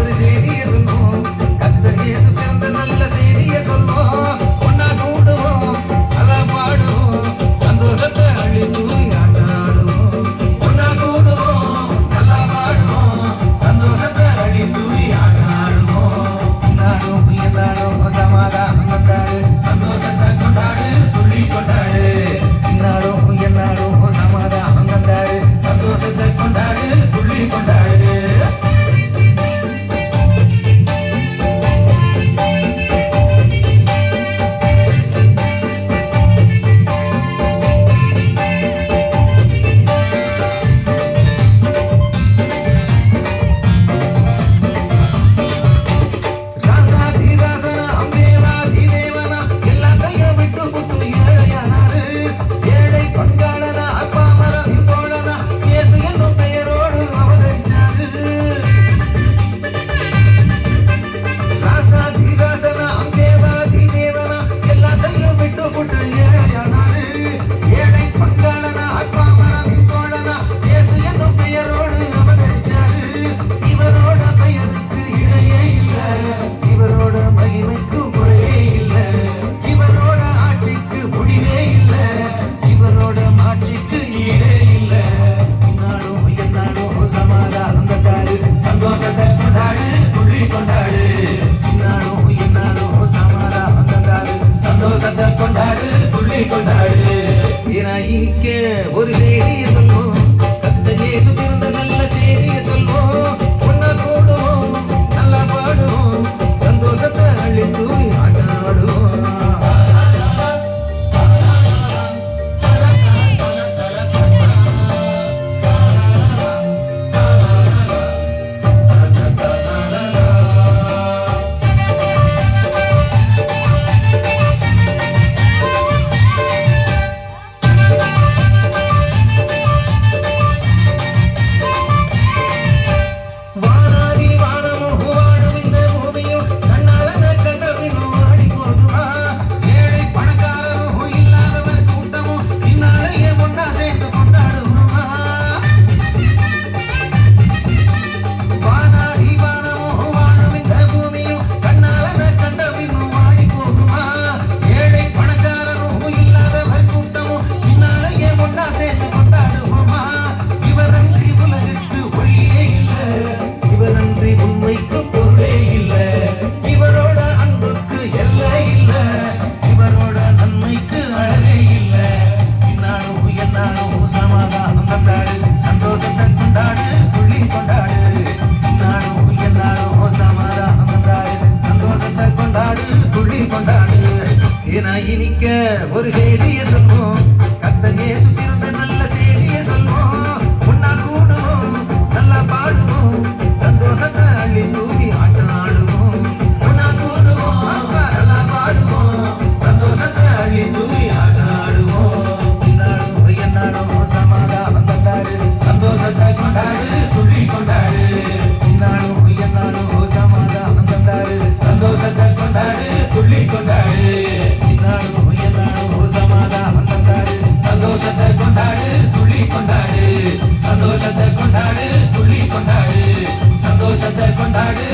ஒரு செய்தியை சொல்வோம், கர்த்தர் இயேசு பிறந்த நல்ல செய்தியை சொல்வோம். ஒன்னா கூடுவோம், நல்லா பாடுவோம், சந்தோஷத்தை அள்ளி தூவி ஆட்டாடுவோம். இனிக்க ஒரு செய்தியை சொல்வோம், கர்த்தர் இயேசு பிறந்த நல்ல செய்தியை சொல்வோம். ஒன்னா கூடுவோம், நல்லா பாடுவோம், சந்தோஷத்தை அள்ளி தூவி ஆட்டாடுவோம். ஒன்னா கூடுவோம், நல்லா பாடுவோம், சந்தோஷத்தை அள்ளி தூவி ஆட்டாடுவோம். என்னாலும் சமாதானம் தந்தாரு, சந்தோஷத்தை கொண்டாடு, துள்ளி கொண்டாடு. என்னாலும் சமாதானம் தந்தாரு, சந்தோஷத்தை கொண்டாடு, துள்ளி கொண்டாடு. சமாதானம் தந்தாரு, சந்தோஷத்தை கொண்டாடு, துள்ளி கொண்டாடு. சந்தோஷத்தை கொண்டாடு, துள்ளி கொண்டாடு. சந்தோஷத்தை கொண்டாடு,